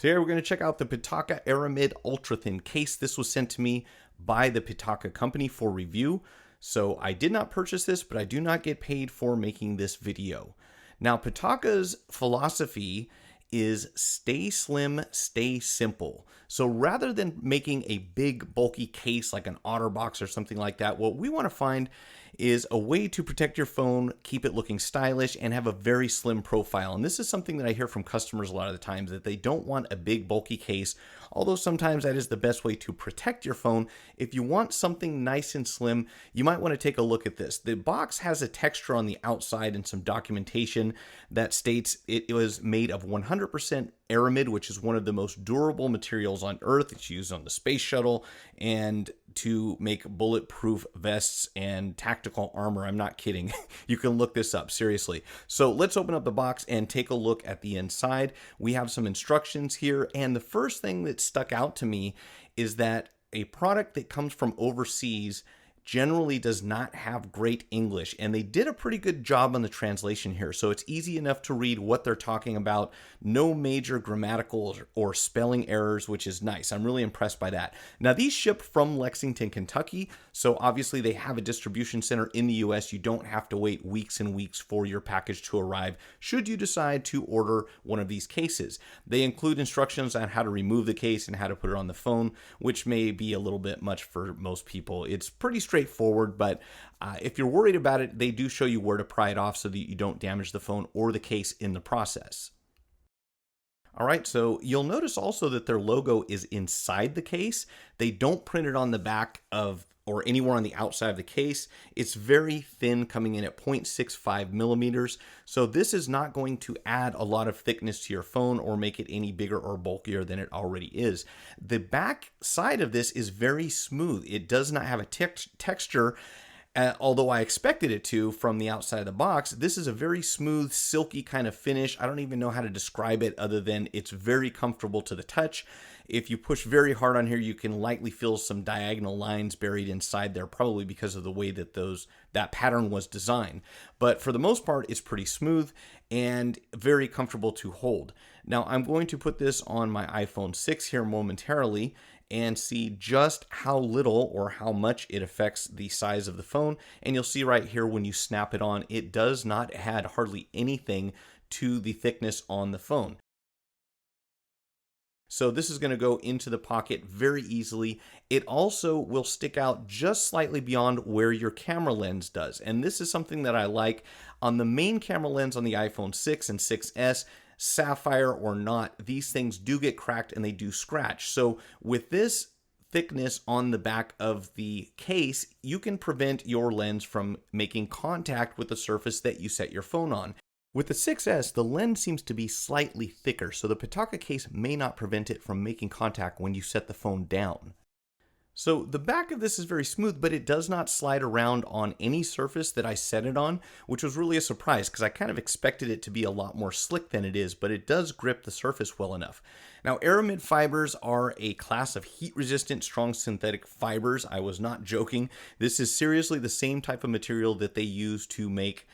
Today we're going to check out the Pitaka Aramid Ultra Thin case. This was sent to me by the Pitaka company for review. So I did not purchase this, but I do not get paid for making this video. Now Pitaka's philosophy is stay slim, stay simple. So rather than making a big bulky case like an OtterBox or something like that, what we want to find is a way to protect your phone, keep it looking stylish, and have a very slim profile. And this is something that I hear from customers a lot of the times, that they don't want a big bulky case, although sometimes that is the best way to protect your phone. If you want something nice and slim, you might want to take a look at this. The box has a texture on the outside and some documentation that states it was made of 100% Aramid, which is one of the most durable materials on Earth. It's used on the space shuttle and to make bulletproof vests and tactical armor. I'm not kidding. You can look this up, seriously. So let's open up the box and take a look at the inside. We have some instructions here, and the first thing that stuck out to me is that a product that comes from overseas generally does not have great English, and they did a pretty good job on the translation here, so it's easy enough to read what they're talking about. No major grammatical or spelling errors, which is nice. I'm really impressed by that. Now these ship from Lexington, Kentucky, so obviously they have a distribution center in the US. You don't have to wait weeks and weeks for your package to arrive should you decide to order one of these cases. They include instructions on how to remove the case and how to put it on the phone, which may be a little bit much for most people. It's pretty straightforward, but if you're worried about it, they do show you where to pry it off so that you don't damage the phone or the case in the process. All right, so you'll notice also that their logo is inside the case. They don't print it on the back of or anywhere on the outside of the case. It's very thin, coming in at 0.65 millimeters. So this is not going to add a lot of thickness to your phone or make it any bigger or bulkier than it already is. The back side of this is very smooth. It does not have a texture. Although I expected it to from the outside of the box. This is a very smooth, silky kind of finish. I don't even know how to describe it other than it's very comfortable to the touch. If you push very hard on here, you can lightly feel some diagonal lines buried inside there, probably because of the way that that pattern was designed. But for the most part, it's pretty smooth and very comfortable to hold. Now I'm going to put this on my iPhone 6 here momentarily and see just how little or how much it affects the size of the phone. And you'll see right here when you snap it on, it does not add hardly anything to the thickness on the phone. So this is going to go into the pocket very easily. It also will stick out just slightly beyond where your camera lens does. And this is something that I like. On the main camera lens on the iPhone 6 and 6S, sapphire or not, these things do get cracked and they do scratch. So with this thickness on the back of the case, you can prevent your lens from making contact with the surface that you set your phone on. With the 6S, the lens seems to be slightly thicker, so the Pitaka case may not prevent it from making contact when you set the phone down. So the back of this is very smooth, but it does not slide around on any surface that I set it on, which was really a surprise because I kind of expected it to be a lot more slick than it is, but it does grip the surface well enough. Now, Aramid fibers are a class of heat-resistant, strong synthetic fibers. I was not joking. This is seriously the same type of material that they use to make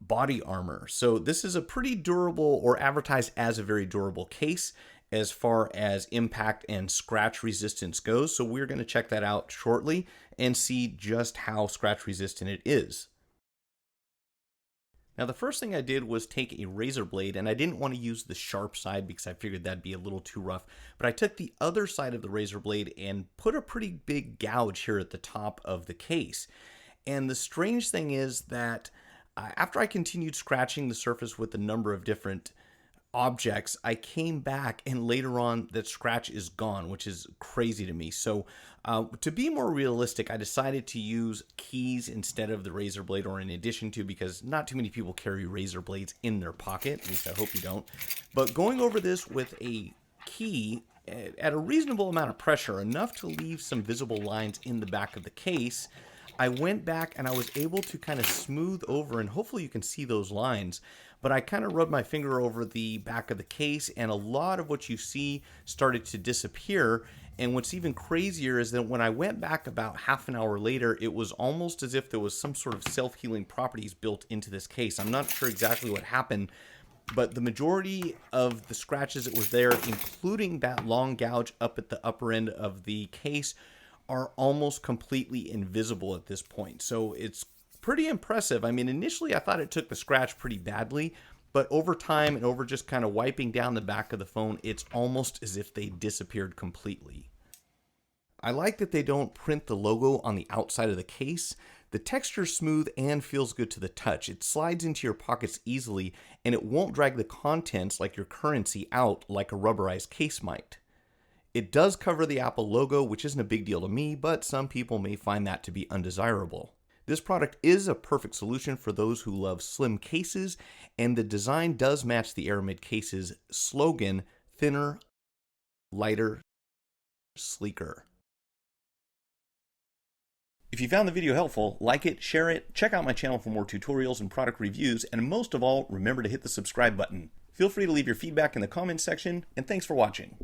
body armor. So this is a pretty durable, or advertised as a very durable case as far as impact and scratch resistance goes. So we're going to check that out shortly and see just how scratch resistant it is. Now the first thing I did was take a razor blade, and I didn't want to use the sharp side because I figured that'd be a little too rough, but I took the other side of the razor blade and put a pretty big gouge here at the top of the case. And the strange thing is that after I continued scratching the surface with a number of different objects, I came back and later on that scratch is gone, which is crazy to me. So to be more realistic, I decided to use keys instead of the razor blade, or in addition to, because not too many people carry razor blades in their pocket. At least I hope you don't. But going over this with a key at a reasonable amount of pressure, enough to leave some visible lines in the back of the case, I went back and I was able to kind of smooth over, and hopefully you can see those lines, but I kind of rubbed my finger over the back of the case and a lot of what you see started to disappear. And what's even crazier is that when I went back about half an hour later, it was almost as if there was some sort of self-healing properties built into this case. I'm not sure exactly what happened, but the majority of the scratches that was there, including that long gouge up at the upper end of the case, are almost completely invisible at this point. So it's pretty impressive. I mean, initially I thought it took the scratch pretty badly, but over time and over just kind of wiping down the back of the phone, it's almost as if they disappeared completely. I like that they don't print the logo on the outside of the case. The texture's smooth and feels good to the touch. It slides into your pockets easily, and it won't drag the contents like your currency out like a rubberized case might. It does cover the Apple logo, which isn't a big deal to me, but some people may find that to be undesirable. This product is a perfect solution for those who love slim cases, and the design does match the Aramid case's slogan, thinner, lighter, sleeker. If you found the video helpful, like it, share it, check out my channel for more tutorials and product reviews, and most of all, remember to hit the subscribe button. Feel free to leave your feedback in the comments section, and thanks for watching.